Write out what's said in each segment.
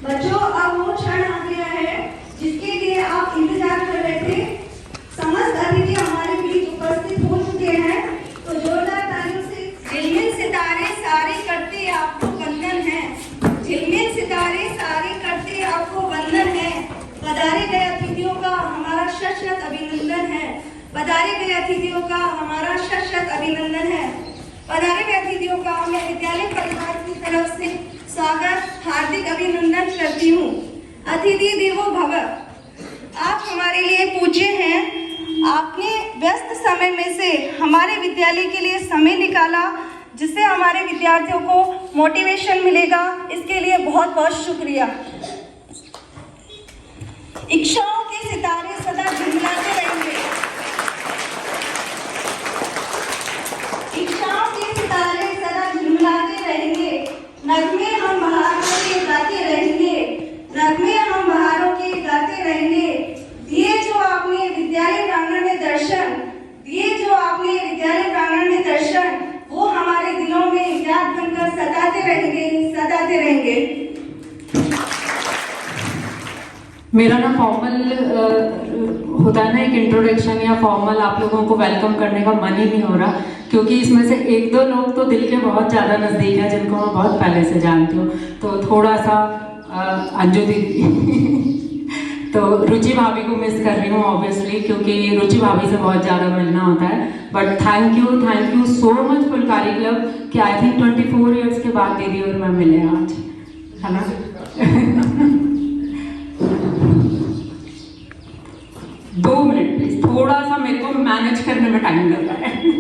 बच्चों, अब वो क्षण आ गया है जिसके लिए आप इंतजार कर रहे थे। समस्त अतिथि हमारे बीच उपस्थित हो चुके हैं, तो जोरदार तालियों से झिलमिल सितारे सारे करते आपको वंदन है। झिलमिल सितारे सारे करते आपको वंदन है। पधारे गए अतिथियों का हमारा शत अभिनंदन है। पधारे गए अतिथियों का हमारा शत अभिनंदन है। पधारे गए अतिथियों का मैं विद्यालय परिवार की तरफ से स्वागत हार्दिक अभिनंदन करती हूँ। अतिथि देवो भव, आप हमारे लिए पूज्य हैं। आपने व्यस्त समय में से हमारे विद्यालय के लिए समय निकाला, जिससे हमारे विद्यार्थियों को मोटिवेशन मिलेगा। इसके लिए बहुत बहुत शुक्रिया। इच्छाओं के सितारे सदा झिलमिलाते रहेंगे। इच्छाओं के सितारे सदा झिलमिलाते रहेंगे। नगमे हम बहारों के गाते रहेंगे। नगमे हम बहारों के गाते रहेंगे। दिए जो आपने विद्यालय प्रांगण में दर्शन, दिए जो आपने विद्यालय प्रांगण में दर्शन, वो हमारे दिलों में याद बनकर सताते रहेंगे, सताते रहेंगे। मेरा ना फॉर्मल होता है ना एक इंट्रोडक्शन या फॉर्मल आप लोगों को वेलकम करने का मन ही नहीं हो रहा, क्योंकि इसमें से एक दो लोग तो दिल के बहुत ज़्यादा नज़दीक हैं, जिनको मैं बहुत पहले से जानती हूँ। तो थोड़ा सा अंजू दीदी तो रुचि भाभी को मिस कर रही हूँ ऑब्वियसली, क्योंकि रुचि भाभी से बहुत ज़्यादा मिलना होता है। But thank you so much Phulkari club कि आई थिंक 24 ईयर्स के बाद दीदी और मैं मिले आज, है ना। 2 मिनट प्लीज, थोड़ा सा मेरे को मैनेज करने में टाइम लग रहा है।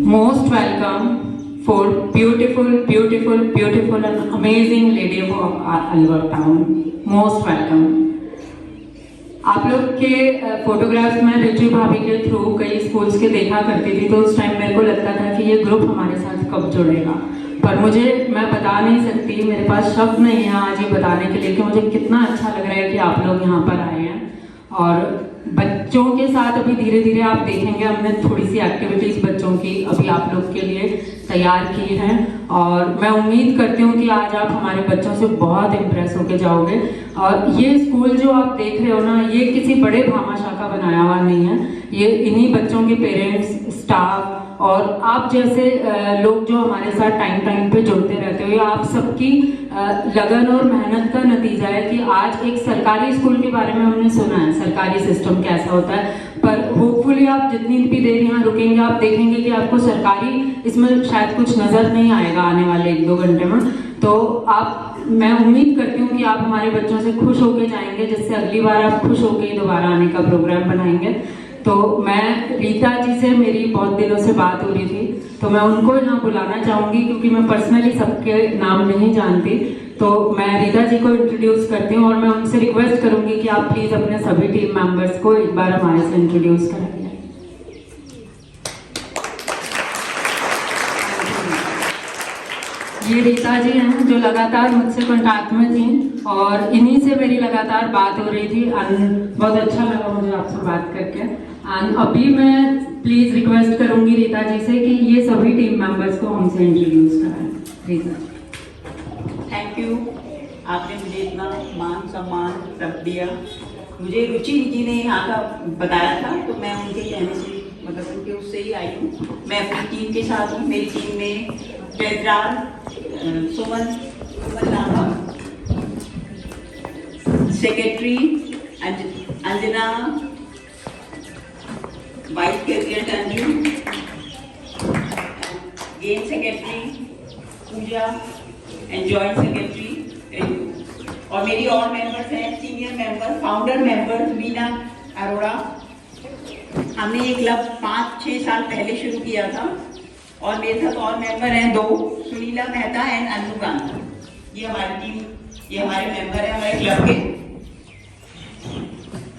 Most welcome for beautiful and amazing lady of Alwar town. Most welcome. आप लोग के फोटोग्राफ्स में रुचि भाभी के थ्रू कई स्कूल्स के देखा करती थी, तो उस टाइम मेरे को लगता था कि ये ग्रुप हमारे साथ कब जुड़ेगा, पर मैं बता नहीं सकती, मेरे पास शब्द नहीं है आज ये बताने के लिए कि मुझे कितना अच्छा लग रहा है कि आप लोग यहाँ पर आए हैं। और बच्चों के साथ अभी धीरे धीरे आप देखेंगे हमने थोड़ी सी एक्टिविटीज़ बच्चों की अभी आप लोग के लिए तैयार की हैं, और मैं उम्मीद करती हूँ कि आज आप हमारे बच्चों से बहुत इम्प्रेस होके जाओगे। और ये स्कूल जो आप देख रहे हो ना, ये किसी बड़े भामाशाह का बनाया हुआ नहीं है, ये इन्हीं बच्चों के पेरेंट्स, स्टाफ और आप जैसे लोग जो हमारे साथ टाइम पे जुड़ते रहते हो, ये आप सबकी लगन और मेहनत का नतीजा है कि आज एक सरकारी स्कूल के बारे में हमने सुना है, सरकारी सिस्टम कैसा होता है, पर होपफुली आप जितनी भी देर यहाँ रुकेंगे आप देखेंगे कि आपको सरकारी इसमें शायद कुछ नज़र नहीं आएगा आने वाले 1-2 घंटे में। तो मैं उम्मीद करती हूँ कि आप हमारे बच्चों से खुश होके जाएंगे, जिससे अगली बार आप खुश होके दोबारा आने का प्रोग्राम बनाएंगे। तो मैं रीता जी से मेरी बहुत दिनों से बात हो रही थी, तो मैं उनको यहाँ बुलाना चाहूँगी, क्योंकि मैं पर्सनली सबके नाम नहीं जानती। तो मैं रीता जी को इंट्रोड्यूस करती हूँ और मैं उनसे रिक्वेस्ट करूँगी कि आप प्लीज़ अपने सभी टीम मेंबर्स को एक बार हमारे से इंट्रोड्यूस कराइए। ये रीता जी हैं जो लगातार मुझसे कॉन्टैक्ट में थी और इन्हीं से मेरी लगातार बात हो रही थी। बहुत अच्छा लगा मुझे आपसे बात करके। एंड अभी मैं प्लीज रिक्वेस्ट करूंगी रीता जी से कि ये सभी टीम मेंबर्स को हमसे इंट्रोड्यूस कराएं। रीता, थैंक यू, आपने मुझे इतना मान सम्मान सब दिया। मुझे रुचि जी ने यहाँ का बताया था, तो मैं उनके कहने से मतलब उनके उससे ही आई हूँ। मैं अपनी टीम के साथ हूँ। मेरी टीम में Jayraj, Suman Lama, secretary Anjana, vice president Anju, game secretary Pooja and joint secretary, और मेरी और मेंबर्स हैं, senior member, founder member Meena Arora. हमने ये क्लब 5-6 साल पहले शुरू किया था और मेरे साथ और मेंबर हैं 2, सुनीला मेहता एंड अनु गांधी। ये हमारी टीम, ये हमारे मेंबर हैं हमारे क्लब के।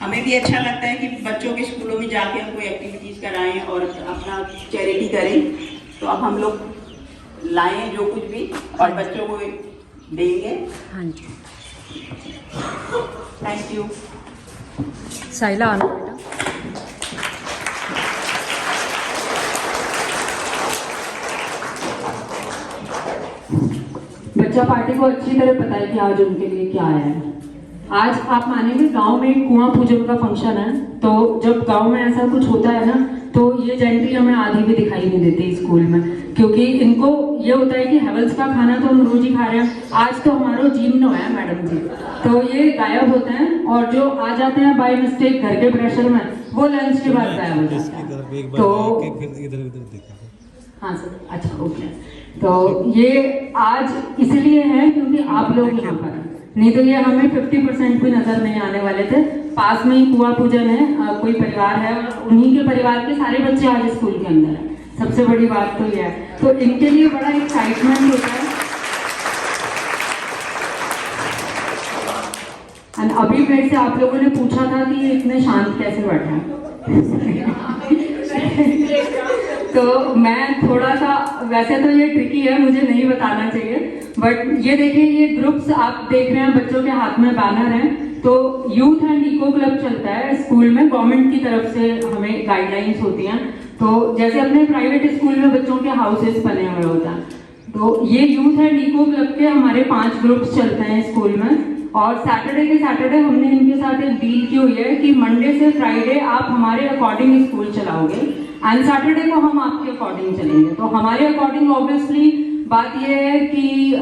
हमें भी अच्छा लगता है कि बच्चों के स्कूलों में जाके हम कोई एक्टिविटीज़ कराएं और अपना चैरिटी करें। तो अब हम लोग लाएं जो कुछ भी और बच्चों को देंगे। हाँ जी, थैंक यू। साइला आना बेटा। बच्चा पार्टी को अच्छी तरह पता है कि आज उनके लिए क्या आया है। आज आप मानेंगे गांव में एक कुआं पूजन का फंक्शन है, तो जब गांव में ऐसा कुछ होता है ना, तो ये जेंट्री हमें आधी भी दिखाई नहीं देती स्कूल में, क्योंकि इनको ये होता है कि हेवल्स का खाना तो हम रोज ही खा रहे हैं, आज तो हमारा जीवन नो है मैडम जी, तो ये गायब होते हैं। और जो आ जाते हैं बाय मिस्टेक घर के प्रेशर में, वो लंच के बाद गायब हो जाता है। तो हाँ सर, अच्छा ओके। तो ये आज इसलिए है क्योंकि आप लोग यहाँ पर हैं, नहीं तो ये हमें 50% भी नजर नहीं आने वाले थे। पास में ही कुआं पूजन है, कोई परिवार है और उन्हीं के परिवार के सारे बच्चे आज स्कूल के अंदर हैं। सबसे बड़ी बात तो ये है, तो इनके लिए बड़ा एक्साइटमेंट होता है। और अभी मेरे से आप लोगों ने पूछा था कि ये इतने शांत कैसे बैठे हैं तो मैं थोड़ा सा, वैसे तो ये ट्रिकी है, मुझे नहीं बताना चाहिए, बट ये देखिए, ये ग्रुप्स आप देख रहे हैं, बच्चों के हाथ में बैनर हैं। तो यूथ एंड इको क्लब चलता है स्कूल में, गवर्नमेंट की तरफ से हमें गाइडलाइंस होती हैं। तो जैसे अपने प्राइवेट स्कूल में बच्चों के हाउसेस बने हुए होते हैं, तो ये यूथ एंड इको क्लब के हमारे 5 ग्रुप्स चलते हैं स्कूल में। और सैटरडे के सैटरडे हमने इनके साथ एक डील की हुई है कि मंडे से फ्राइडे आप हमारे अकॉर्डिंग स्कूल चलाओगे एंड सैटरडे को हम आपके अकॉर्डिंग चलेंगे। तो हमारे अकॉर्डिंग ऑब्वियसली बात यह है कि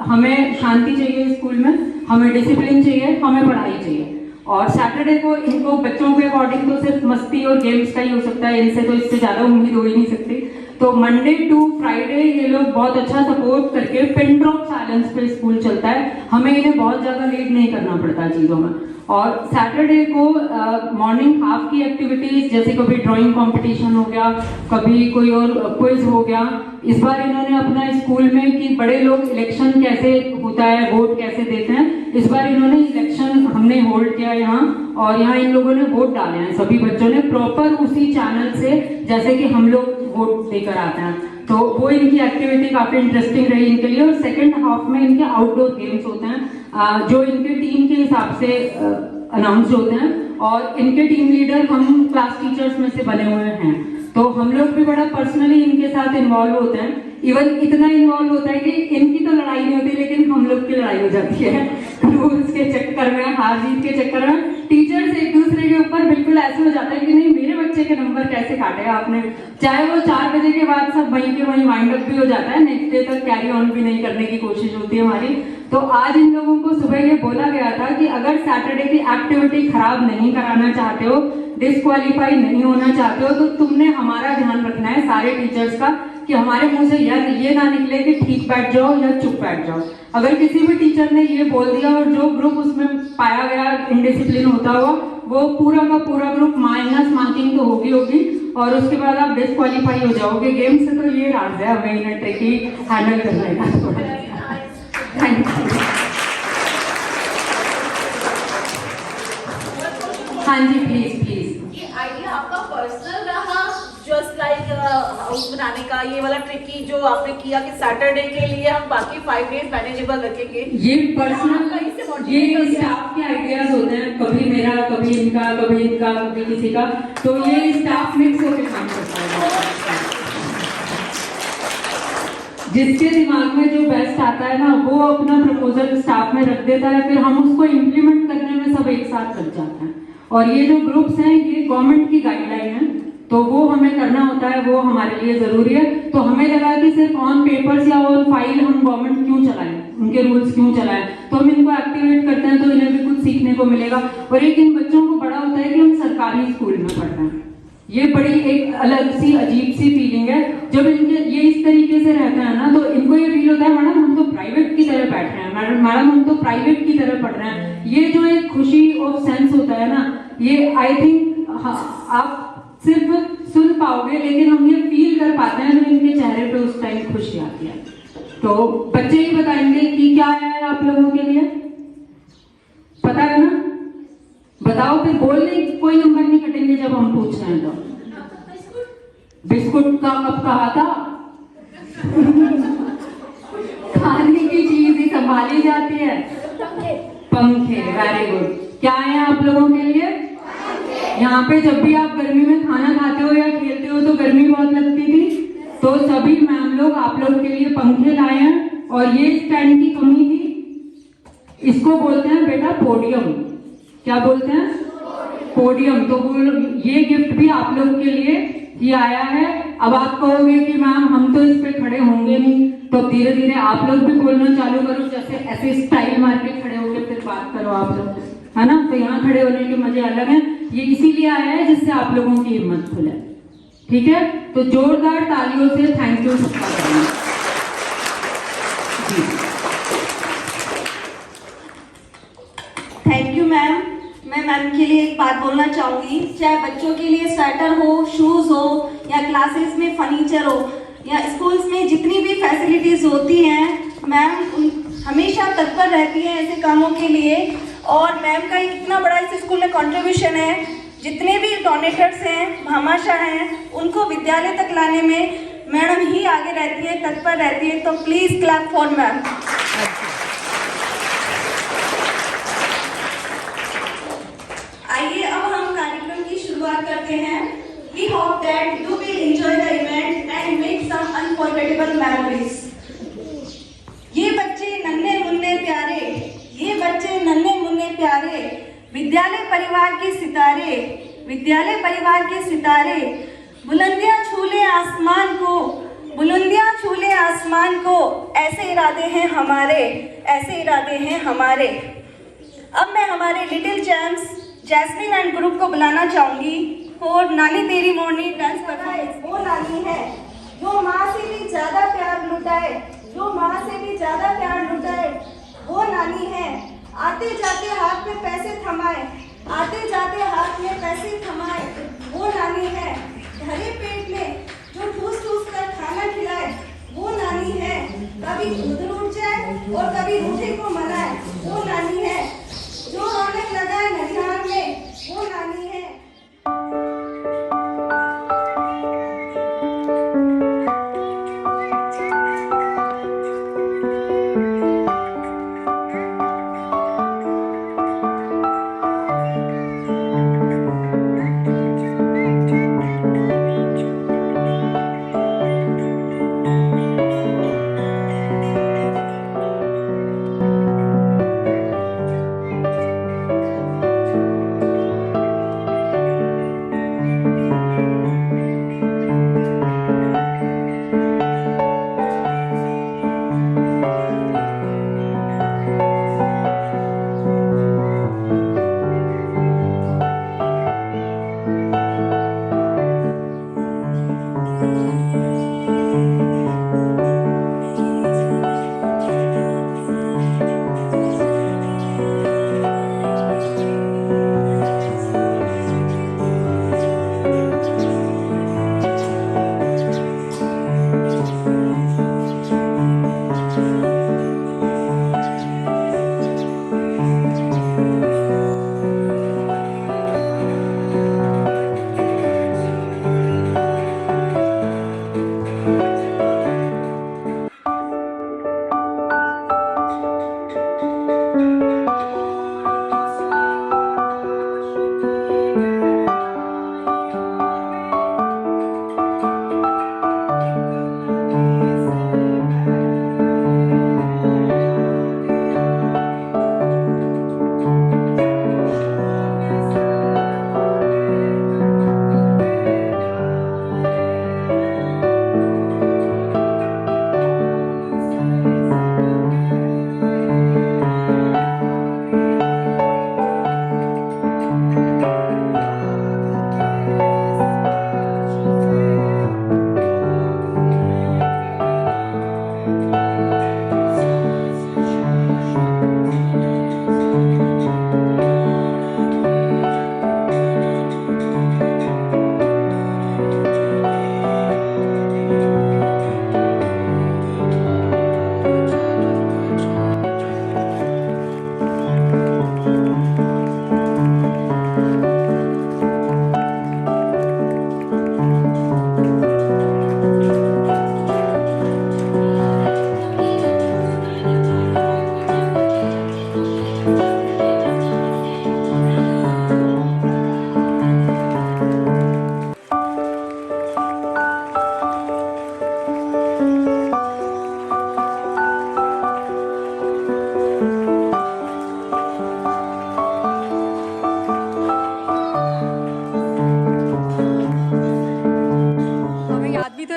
हमें शांति चाहिए स्कूल में, हमें डिसिप्लिन चाहिए, हमें पढ़ाई चाहिए। और सैटरडे को इनको बच्चों के अकॉर्डिंग तो सिर्फ मस्ती और गेम्स का ही हो सकता है, इनसे तो इससे ज्यादा उम्मीद हो ही नहीं सकती। तो मंडे टू फ्राइडे ये लोग बहुत अच्छा सपोर्ट करके पिन ड्रॉप साइलेंस पे स्कूल चलता है, हमें इन्हें बहुत ज्यादा लेट नहीं करना पड़ता चीजों में। और सैटरडे को मॉर्निंग हाफ की एक्टिविटीज, जैसे कभी ड्राइंग कंपटीशन हो गया, कभी कोई और क्विज हो गया। इस बार इन्होंने अपना स्कूल में कि बड़े लोग इलेक्शन कैसे होता है, वोट कैसे देते हैं, इस बार इन्होंने इलेक्शन हमने होल्ड किया यहाँ, और यहाँ इन लोगों ने वोट डाले हैं सभी बच्चों ने प्रॉपर उसी चैनल से जैसे कि हम लोग वोट देकर आते हैं। तो वो इनकी एक्टिविटी काफी इंटरेस्टिंग रही इनके लिए। और सेकंड हाफ में इनके आउटडोर गेम्स होते हैं जो इनके टीम के हिसाब से अनाउंस होते हैं, और इनके टीम लीडर हम क्लास टीचर्स में से बने हुए हैं, तो हम लोग भी बड़ा पर्सनली इनके साथ इन्वॉल्व होते हैं। इवन इतना इन्वॉल्व होता है कि इनकी तो लड़ाई नहीं होती, लेकिन हम लोग की लड़ाई हो जाती है रूल्स के चक्कर में, हार जीत के चक्कर में। टीचर्स एक दूसरे के ऊपर बिल्कुल ऐसे हो जाता है कि नहीं मेरे बच्चे के नंबर कैसे काटे आपने, चाहे वो 4 बजे के बाद सब वहीं के वहीं वाइंड अप भी हो जाता है, नेक्स्ट डे तक कैरी ऑन भी नहीं करने की कोशिश होती है हमारी। तो आज इन लोगों को सुबह ये बोला गया था कि अगर सैटरडे की एक्टिविटी खराब नहीं कराना चाहते हो, डिस्क्वालीफाई नहीं होना चाहते हो, तो तुमने हमारा ध्यान रखना है सारे टीचर्स का कि हमारे मुंह से ये ना निकले कि ठीक बैठ जाओ या चुप बैठ जाओ। अगर किसी भी टीचर ने ये बोल दिया और जो ग्रुप उसमें पाया गया इनडिसिप्लिन होता हुआ, वो पूरा का पूरा ग्रुप माइनस मार्किंग तो होगी और उसके बाद आप डिस्क्वालीफाई हो जाओगे गेम से। तो ये राज है हमें इन्हें ट्रिकी हैंडल करने का थोड़ा। Thank you. हाँ जी प्लीज प्लीज। ये आइडिया आपका पर्सनल रहा, जस्ट लाइक हाउस बनाने का, ये वाला ट्रिकी जो आपने किया कि सैटरडे के लिए हम बाकी 5 डेज मैनेजेबल रखेंगे, ये पर्सनल, ये स्टाफ के आइडियाज होते हैं, कभी मेरा, कभी इनका, कभी किसी का, तो ये स्टाफ मिक्स होकर काम करता है। जिसके दिमाग में जो बेस्ट आता है ना, वो अपना प्रपोजल स्टाफ में रख देता है, फिर हम उसको इम्प्लीमेंट करने में सब एक साथ लग जाते हैं। और ये जो ग्रुप्स हैं ये गवर्नमेंट की गाइडलाइन है, तो वो हमें करना होता है, वो हमारे लिए जरूरी है। तो हमें लगा कि सिर्फ ऑन पेपर्स या ऑन फाइल हम गवर्नमेंट क्यों चलाएं, उनके रूल्स क्यों चलाएं, तो हम इनको एक्टिवेट करते हैं, तो इन्हें भी कुछ सीखने को मिलेगा। और एक इन बच्चों को बड़ा होता है कि हम सरकारी स्कूल में पढ़ रहे हैं, ये बड़ी एक अलग सी अजीब सी फीलिंग है। जब इनके ये इस तरीके से रहते हैं ना, तो इनको ये फील होता है मैडम हम तो प्राइवेट की तरह बैठ रहे हैं, मैडम हम तो प्राइवेट की तरह पढ़ रहे हैं। ये जो एक खुशी और सेंस होता है ना, ये आई थिंक आप सिर्फ सुन पाओगे, लेकिन हम ये फील कर पाते हैं जो इनके चेहरे पे उस टाइम खुशी आती है। तो बच्चे ही बताएंगे कि क्या है आप लोगों के लिए, पता है ना, बताओ। फिर बोलने कोई नंबर नहीं कटेंगे जब हम पूछ रहे हैं। तो बिस्कुट का कब कहा था खाने की चीज ही संभाली जाती है। पंखे, वेरी गुड। क्या है आप लोगों के लिए? यहाँ पे जब भी आप गर्मी में खाना खाते हो या खेलते हो तो गर्मी बहुत लगती थी, तो सभी मैम लोग आप लोग के लिए पंखे लाए हैं। और ये स्टैंड की कमी थी, इसको बोलते हैं बेटा पोडियम। क्या बोलते हैं? पोडियम। तो ये गिफ्ट भी आप लोग के लिए ही आया है। अब आप कहोगे कि मैम हम तो इस पे खड़े होंगे नहीं, तो धीरे धीरे आप लोग भी बोलना चालू करो, जैसे ऐसे स्टाइल मार के खड़े होके फिर बात करो आप लोग, है ना। तो यहाँ खड़े होने के मजे अलग हैं। ये इसीलिए आया है जिससे आप लोगों की हिम्मत खुले, ठीक है। तो जोरदार तालियों से थैंक यू सबका करना। Thank you ma'am. मैं मैम के लिए एक बात बोलना चाहूँगी, चाहे बच्चों के लिए स्वेटर हो, शूज़ हो, या क्लासेस में फर्नीचर हो, या स्कूल्स में जितनी भी फैसिलिटीज़ होती हैं, मैम हमेशा तत्पर रहती है ऐसे कामों के लिए। और मैम का इतना बड़ा इस स्कूल में कंट्रीब्यूशन है, जितने भी डोनेटर्स हैं, भामाशाह हैं, उनको विद्यालय तक लाने में मैडम ही आगे रहती है, तत्पर रहती है। तो प्लीज़ क्लैप फॉर मैम। आइए अब हम कार्यक्रम की शुरुआत करते हैं। We hope that you will enjoy the event and make some unforgettable memories. ये बच्चे नन्हे मुन्ने प्यारे, ये बच्चे नन्हे मुन्ने प्यारे, विद्यालय परिवार के सितारे, विद्यालय परिवार के सितारे, बुलंदियां छूले आसमान को, बुलंदियां छूले आसमान को, ऐसे इरादे हैं हमारे, ऐसे इरादे हैं हमारे। अब मैं हमारे little champs Jasmine and group को बुलाना चाहूंगी और नानी तेरी मोरनी डांस परफॉर्मेंस। वो नानी है जो माँ से भी ज्यादा प्यार लुटाए, जो माँ से भी ज्यादा प्यार लुटाए, वो नानी है। आते जाते हाथ में पैसे थमाए, आते जाते हाथ में पैसे थमाए, वो नानी है। भरे पेट में जो ठूस ठूस कर खाना खिलाए, वो नानी है। कभी खुद रूठ जाए और कभी रूठे को मनाए, वो नानी है। जो रौनक लगाए ननिहाल में, वो नानी है।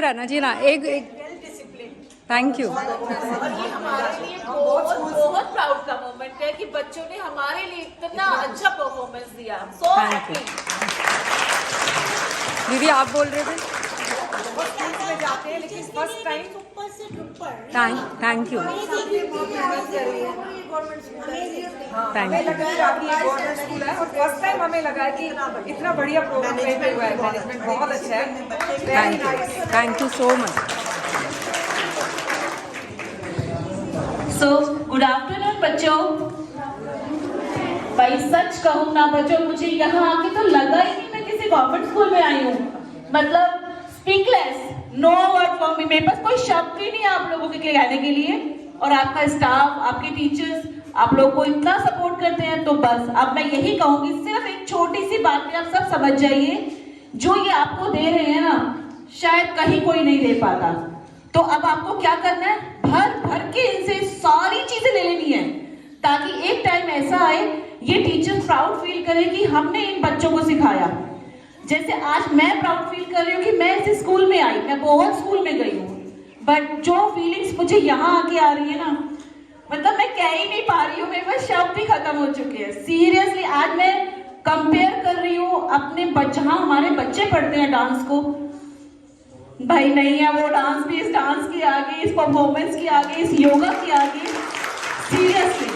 रहना चाहिए ना। एक थैंक यू। और ये हमारे लिए बहुत बहुत प्राउड का मोमेंट है कि बच्चों ने हमारे लिए इतना अच्छा परफॉर्मेंस दिया। सो Thank you. दीदी आप बोल रहे थे। में जाते हैं लेकिन फर्स्ट टाइम थैंक यू हमें लगा कि ये गवर्नमेंट स्कूल है और फर्स्ट टाइम हमें लगा कि इतना बढ़िया प्रोग्राम हुआ है। मैनेजमेंट बहुत अच्छा है। Very nice. Thank you so much. So good afternoon बच्चों। भाई सच कहूँ ना बच्चों, मुझे यहाँ आके तो लगा ही नहीं मैं किसी गवर्नमेंट स्कूल में आई हूँ। मतलब स्पीकलेस, नो वर्ड फॉर मी। मेरे पास कोई शब्द ही नहीं है आप लोगों के कहने के लिए। और आपका स्टाफ, आपके टीचर्स आप लोग को इतना सपोर्ट करते हैं, तो बस अब मैं यही कहूंगी, सिर्फ एक छोटी सी बात में आप सब समझ जाइए, जो ये आपको दे रहे हैं ना, शायद कहीं कोई नहीं दे पाता। तो अब आपको क्या करना है, भर भर के इनसे सारी चीजें ले लेनी है, ताकि एक टाइम ऐसा आए ये टीचर प्राउड फील करें कि हमने इन बच्चों को सिखाया। जैसे आज मैं प्राउड फील कर रही हूँ कि मैं इस स्कूल में आई, मैं बहुत स्कूल में गई हूँ, बट जो फीलिंग्स मुझे यहाँ आके आ रही है ना, मतलब मैं कह ही नहीं पा रही हूँ, मेरे पास शब्द ही खत्म हो चुके हैं। सीरियसली आज मैं कंपेयर कर रही हूँ अपने जहाँ हमारे बच्चे पढ़ते हैं डांस को, भाई नहीं है वो डांस भी इस डांस की आगे, इस परफॉर्मेंस की आगे, इस योगा की आगे, सीरियसली।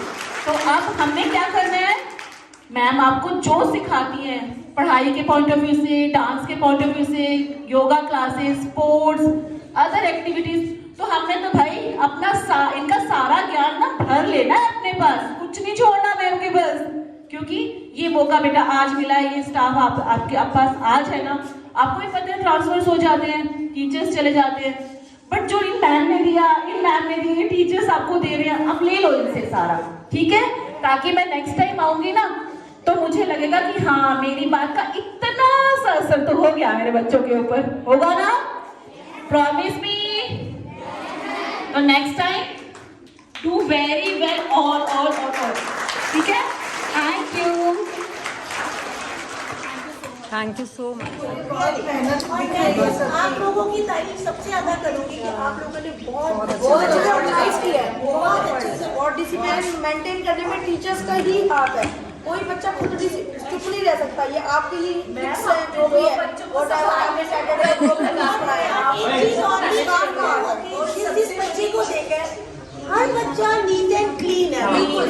तो अब हमने क्या करना है, मैम आपको जो सिखाती है पढ़ाई के पॉइंट ऑफ व्यू से, डांस के पॉइंट ऑफ व्यू से, yoga classes, sports, other activities, तो हमने तो भाई अपना इनका सारा ज्ञान ना भर लेना है अपने पास, कुछ नहीं छोड़ना मैम के बस। क्योंकि ये मौका बेटा आज मिला है, ये स्टाफ आपके पास आज है ना, आपको ही पता है ट्रांसफर्स हो जाते हैं, टीचर्स चले जाते हैं, बट जो इन मैम ने दिया, इन मैम ने दिए, टीचर्स आपको दे रहे हैं, अब ले लो इनसे सारा, ठीक है, ताकि मैं नेक्स्ट टाइम आऊंगी ना तो मुझे लगेगा कि हाँ मेरी बात का इतना सा असर तो हो गया मेरे बच्चों के ऊपर, होगा ना, प्रॉमिस मी। तो next time do very well all, ठीक है, thank you. Thank you so much. आप लोगों की तारीफ सबसे ज्यादा करूंगी कि आप लोगों ने बहुत अच्छे से ऑर्गेनाइज किया है, बहुत अच्छे से, और डिसिप्लिन मेंटेन करने में टीचर्स का ही हाथ है। कोई बच्चा खुद चुप नहीं रह सकता, ये आपके लिए फिक्स है जो भी है। और आपने सैटरडे को पढ़ाया, एक चीज और भी काम का जिस बच्चे को देखें, हर बच्चा नीट एंड क्लीन है, बिल्कुल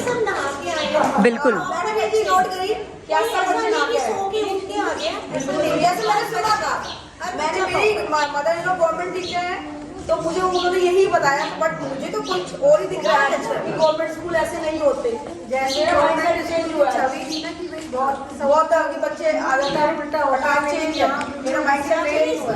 सब नहा के आए, बिल्कुल। मैंने ये चीज नोट करी कि ऐसा बच्चे नहा के सो के उठ के आ गया, जैसे मैंने सुना था, मैंने मेरी mother in law government teacher है, तो मुझे उन्होंने यही बताया, बट मुझे तो कुछ और ही दिख रहा है कि गवर्नमेंट स्कूल ऐसे नहीं होते। जैसे बहुत तरह के बच्चे आ जाते हैं, उल्टा होता है, चेंज है, मेरा माइंडसेट चेंज हुआ है।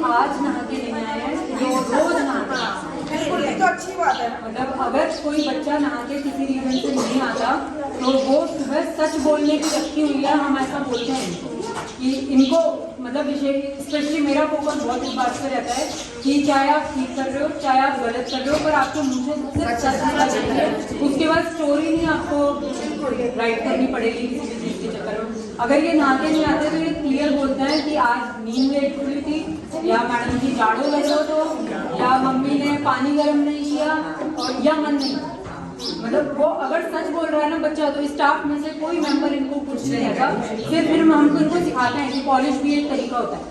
आज नहा के नहीं आए हैं, रोज नहाते हैं। बिल्कुल, ये तो अच्छी बात है। मतलब अगर कोई बच्चा नहा के किसी रीजन से नहीं आता तो वो सुबह सच बोलने की रखी हुई है, हम ऐसा बोलते हैं कि इनको मतलब विशेष स्पेशली मेरा फोकस बहुत इस बात पे रहता है कि चाहे आप ठीक कर रहे हो, चाहे आप गलत कर रहे हो, पर आपको मुझे सिर्फ सच बोलना चाहिए, उसके बाद स्टोरी नहीं आपको राइट करनी पड़ेगी किसी भी चीज़ के चक्कर में। अगर ये नहाते नहीं आते तो ये क्लियर बोलता है कि आज नींद लेट हुई थी, या मैडम की झाड़ू लग रहा तो, या मम्मी ने पानी गर्म नहीं किया, और या मन नहीं। मतलब वो अगर सच बोल रहा है ना बच्चा, तो स्टाफ में से कोई मेंबर इनको कुछ नहीं रहेगा। फिर हम इनको सिखाते हैं कि पॉलिश भी एक तरीका होता है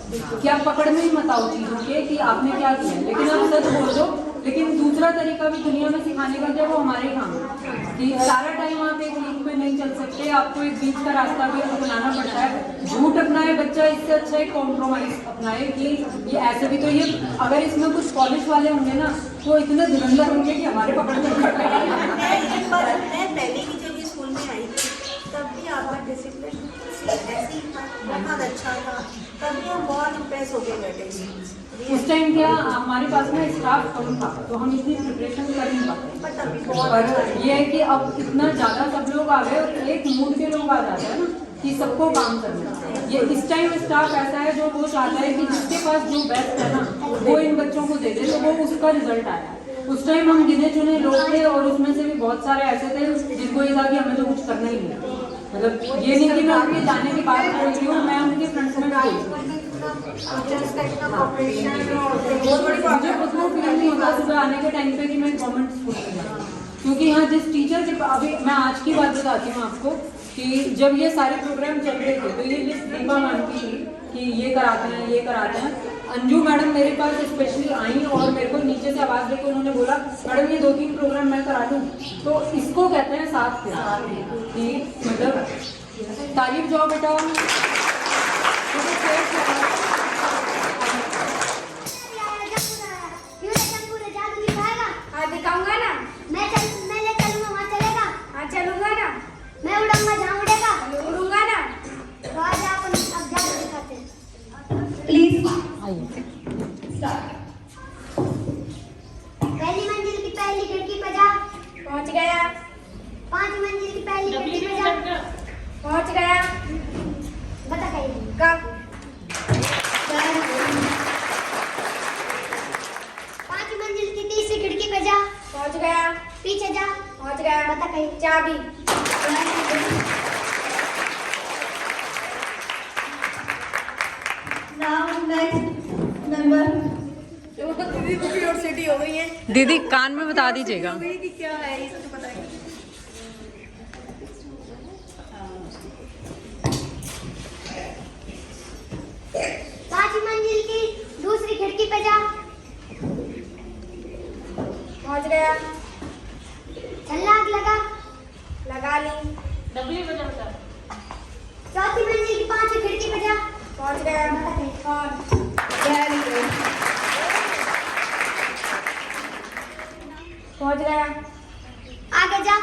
कि आप पकड़ में ही मत आओ चीज़ों के कि आपने क्या किया, लेकिन आप सच बोल दो। लेकिन दूसरा तरीका भी दुनिया में सिखाने का जो वो हमारे काम है कि सारा टाइम आप एक लीक पे नहीं चल सकते, आपको एक बीच का रास्ता भी अपनाना पड़ता है। झूठ अपनाए बच्चा, इससे अच्छा एक कॉम्प्रोमाइज अपनाए कि ये ऐसे भी तो ये अगर इसमें कुछ पॉलिश वाले होंगे ना तो इतने धुरंधर होंगे कि हमारे पकड़ में मैं पहले की जब ये स्कूल में आई थी तब भी आपका डिसिप्लिन ऐसी बहुत अच्छा था, तभी हम बहुत इम्प्रेस हो गए बैठे थे। उस टाइम क्या हमारे पास में स्टाफ कम था तो हम इतनी प्रिपरेशन कर नहीं पाते, पर ये है कि अब इतना ज़्यादा सब लोग आ गए और एक मूड के लोग आ जाते हैं ना कि सबको काम करना। ये इस टाइम स्टाफ ऐसा है जो वो चाहता है कि जिसके पास जो बेस्ट है ना वो इन बच्चों को दे दे, तो वो उसका रिजल्ट आया। उस टाइम हम गिने चुने लोग थे और उसमें से भी बहुत सारे ऐसे थे जिनको ये था कि हमें तो कुछ करना ही नहीं, मतलब ये नहीं कि मैं उनके जाने के बाद बोल रही हूँ, मैं उनके फ्रंट में बोल रही हूँ। बहुत बड़ी बात है, उसमें फील नहीं होता सुबह आने के टाइम पे कि मैं गवर्नमेंट स्कूल में जाऊँ, क्योंकि यहाँ जिस टीचर के अभी मैं आज की बात बताती हूँ आपको कि जब ये सारे प्रोग्राम चल रहे थे तो ये लिस्ट दीपा मैम की थी कि ये कराते हैं ये कराते हैं। अंजू मैडम मेरे पास स्पेशली आई और मेरे को नीचे से आवाज़ देकर उन्होंने बोला मैडम ये 2-3 प्रोग्राम मैं करा लूँ, तो इसको कहते हैं साथ कि मतलब तारीफ जाओ बेटा। दिखाऊंगा ना, मैं ले चलूंगा, वहाँ चलेगा? हाँ चलूंगा ना, मैं उड़ूंगा, जहाँ उड़ेगा उड़ूंगा ना। तो आज आप अब जाकर दिखाते हैं। प्लीज पहली मंजिल की पहली खिड़की पे जा, पहुंच गया। 5 मंजिल की पहली खिड़की पे जा, पहुंच गया। बता कहीं कब? 5 मंजिल की तीसरी खिड़की पे जा, पहुंच गया। पीछे जा, पहुंच गया। बता कहीं चाबी। Now next number। क्यूरियोसिटी हो गई है। दीदी कान में बता दीजिएगा। कि क्या है ये तो पता है। पांचवी मंजिल की दूसरी खिड़की पे जा, पहुंच गया। छलांग लगा, लगा ली। चौथी मंजिल की 5वीं खिड़की पे जा, पहुंच गया। बता कहीं और वेरी गुड। पहुंच गया। आगे जा,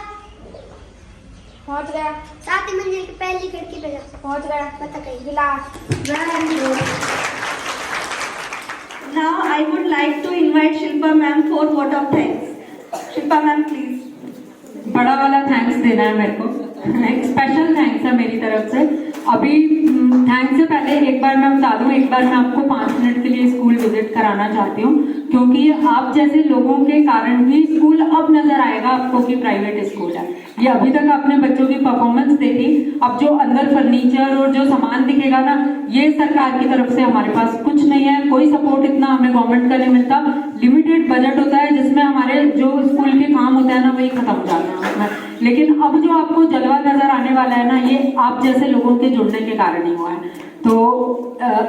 पहुंच गया। 7वीं मंजिल की पहली खिड़की पे जा, पहुंच गया। बता कहीं गिलास। Very good. Now I would like to invite Shilpa ma'am for vote of thanks. Shilpa ma'am please. बड़ा वाला थैंक्स देना है मेरे को, एक स्पेशल थैंक्स है मेरी तरफ से। अभी थैंक्स से पहले एक बार मैं बता दूं, एक बार मैं आपको 5 मिनट के लिए स्कूल विजिट कराना चाहती हूँ, क्योंकि आप जैसे लोगों के कारण ही स्कूल अब नजर आएगा आपको कि प्राइवेट स्कूल है। ये अभी तक आपने बच्चों की परफॉर्मेंस देखी, अब जो अंदर फर्नीचर और जो सामान दिखेगा ना, ये सरकार की तरफ से हमारे पास कुछ नहीं है, कोई सपोर्ट इतना हमें गवर्नमेंट का नहीं मिलता। लिमिटेड बजट होता है जिसमें हमारे जो स्कूल के काम होते हैं ना वही खत्म हो जाते हैं। लेकिन अब जो आपको जलवा नजर आने वाला है ना, ये आप जैसे लोगों के जुड़ने के कारण ही हुआ है। तो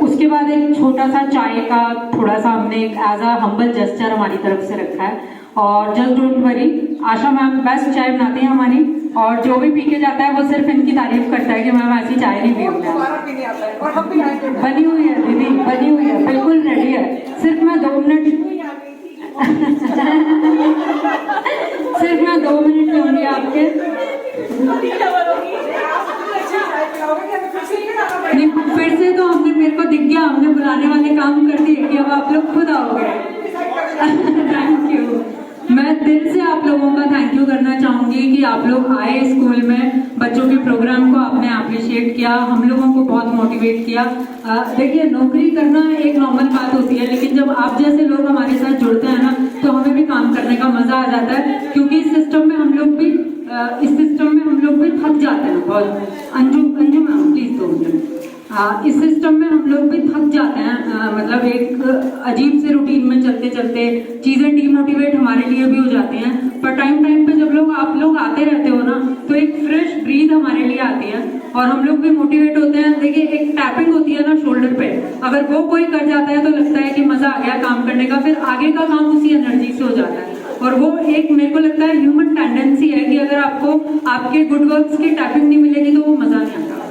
उसके बाद एक छोटा सा चाय का थोड़ा सा हमने एक एज अ हम्बल जेस्चर हमारी तरफ से रखा है, और just don't worry, Asha ma'am best चाय बनाती हैं हमारी, और जो भी पी के जाता है वो सिर्फ इनकी तारीफ करता है कि मैम ऐसी चाय नहीं पी होती है। बनी हुई है दीदी, बनी हुई है, बिल्कुल रेडी है। सिर्फ मैं 2 मिनट सिर्फ मैं 2 मिनट लूंगी आपके। नहीं, फिर से तो हमने, मेरे को दिख गया, हमने बुलाने वाले काम कर दिए कि अब आप लोग खुद आओगे। Thank you. मैं दिल से आप लोगों का थैंक यू करना चाहूंगी कि आप लोग आए स्कूल में, बच्चों के प्रोग्राम को आपने अप्रिशिएट किया, हम लोगों को बहुत मोटिवेट किया। देखिए, नौकरी करना एक नॉर्मल बात होती है, लेकिन जब आप जैसे लोग हमारे साथ जुड़ते हैं ना, तो हमें भी काम करने का मजा आ जाता है, क्योंकि इस सिस्टम में हम लोग भी थक जाते हैं बहुत। Anju ma'am please 2 minute. इस सिस्टम में हम लोग भी थक जाते हैं, मतलब एक अजीब से रूटीन में चलते चलते चीज़ें डीमोटिवेट हमारे लिए भी हो जाती हैं। पर टाइम पे जब आप लोग आते रहते हो ना, तो एक फ्रेश ब्रीथ हमारे लिए आती है और हम लोग भी मोटिवेट होते हैं। देखिए, एक टैपिंग होती है ना शोल्डर पे, अगर वो कोई कर जाता है तो लगता है कि मजा आ गया काम करने का, फिर आगे का काम उसी एनर्जी से हो जाता है। और वो एक मेरे को लगता है ह्यूमन टेंडेंसी है कि अगर आपको आपके गुड वर्क्स की टैपिंग नहीं मिलेगी तो वो मजा नहीं आता।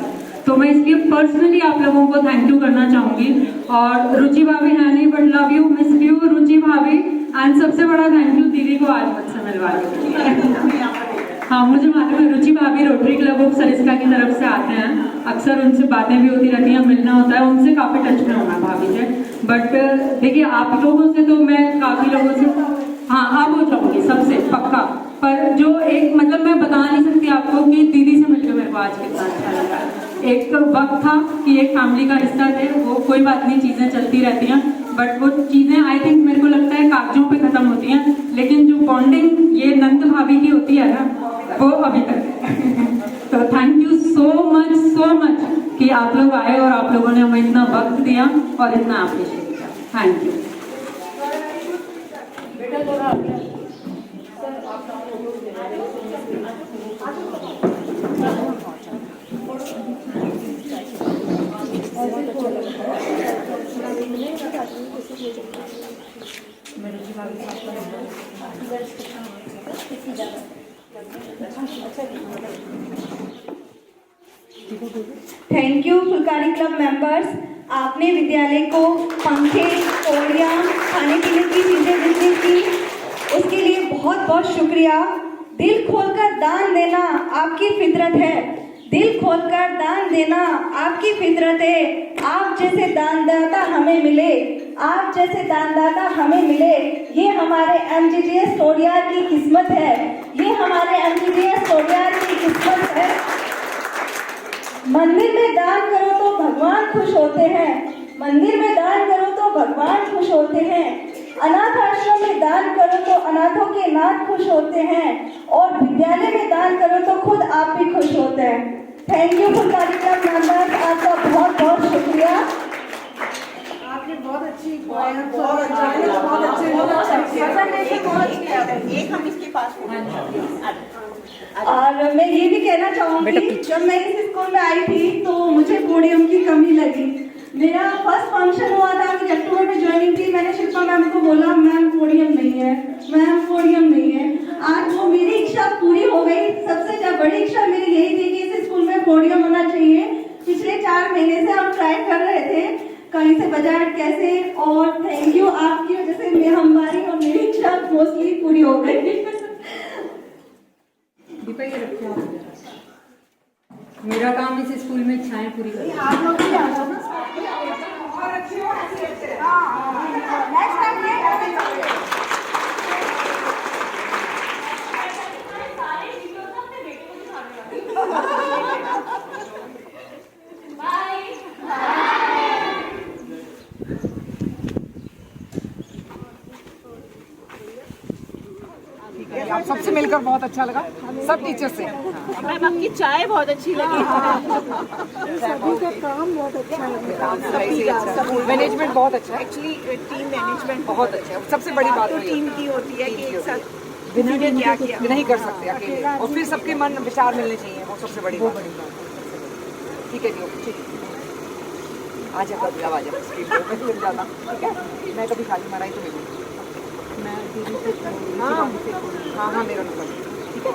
तो मैं इसलिए पर्सनली आप लोगों को थैंक यू करना चाहूंगी। और रुचि भाभी है नहीं, but love you, miss you Ruchi भाभी। एंड सबसे बड़ा थैंक यू दीदी को आज मुझसे मिलवाने के लिए। हाँ, मुझे मालूम है रुचि भाभी रोटरी क्लब ऑफ सरिस्का की तरफ से आते हैं, अक्सर उनसे बातें भी होती रहती हैं, मिलना होता है, उनसे काफ़ी टच में होना भाभी से। बट देखिए, आप लोगों से तो मैं काफ़ी लोगों से हाँ अब हो जाऊंगी सबसे पक्का, पर जो एक मतलब मैं बता नहीं सकती आपको कि दीदी से मिलकर मेरे को आज कितना अच्छा लगा। एक वक्त था कि एक फैमिली का हिस्सा थे, वो कोई बात नहीं, चीज़ें चलती रहती हैं, बट वो चीज़ें आई थिंक मेरे को लगता है कागजों पे खत्म होती हैं, लेकिन जो बॉन्डिंग ये नंद भाभी की होती है ना, वो अभी तक है। तो थैंक यू सो मच कि आप लोग आए और आप लोगों ने हमें इतना वक्त दिया और इतना अप्रिशिएट किया। Thank you. Thank you Phulkari club members. आपने विद्यालय को पंखे, तौलिया, खाने पीने की चीजें वितरित की, उसके लिए बहुत बहुत शुक्रिया। दिल खोलकर दान देना आपकी फितरत है, दिल खोलकर दान देना आपकी फितरत है। आप जैसे दानदाता हमें मिले, आप जैसे दानदाता हमें मिले, ये हमारे एमजीजीएस तोड़ियार की किस्मत है, ये हमारे एमजीजीएस तोड़ियार की किस्मत है। मंदिर में दान करो तो भगवान खुश होते हैं, मंदिर में दान करो तो भगवान खुश होते हैं। अनाथ आश्रम में दान करो तो अनाथों के नाथ खुश होते हैं, और विद्यालय में दान करो तो खुद आप भी खुश होते हैं। Thank you Phulkari club members, आपका बहुत बहुत शुक्रिया। आपने बहुत अच्छी बहुत एक हम इसके पास और मैं ये भी कहना चाहूंगी, जब मैं इस स्कूल में आई थी तो मुझे पोडियम की कमी लगी। मेरा फर्स्ट फंक्शन हुआ था, मुझे अक्टूबर में ज्वाइनिंग थी। मैंने शिल्पा मैम को बोला मैम पोडियम नहीं है, मैम पोडियम नहीं है। आज वो मेरी इच्छा पूरी हो गई। सबसे बड़ी इच्छा मेरी यही थी कि इस स्कूल में पोडियम होना चाहिए। पिछले 4 महीने से हम ट्राई कर रहे थे कहीं से बजट कैसे, और थैंक यू, आपकी वजह से हमारी और मेरी इच्छा मोस्टली पूरी हो गई। दीपा ये रखिए आप। मेरा काम इस स्कूल में इच्छाएं पूरी करना। आप लोग भी आ जाओ ना। नेक्स्ट टाइम आप सबसे मिलकर बहुत अच्छा लगा, सब टीचर से। मैम आपकी चाय बहुत अच्छी लगी। सभी का काम बहुत अच्छा है, मैनेजमेंट बहुत अच्छा है, एक्चुअली टीम मैनेजमेंट बहुत अच्छा है। सबसे बड़ी बात तो वही टीम है। की होती है कि एक साथ बिना क्या किया नहीं कर सकते अकेले, और फिर सबके मन विचार मिलने चाहिए, वो सबसे बड़ी बात। ठीक है जी, ठीक है। आ जा कभी, अब आ जा, मिल जाना, ठीक है। मैं कभी खाली मारा ही तो मिलूँ। हाँ हाँ, मेरा नंबर ठीक है।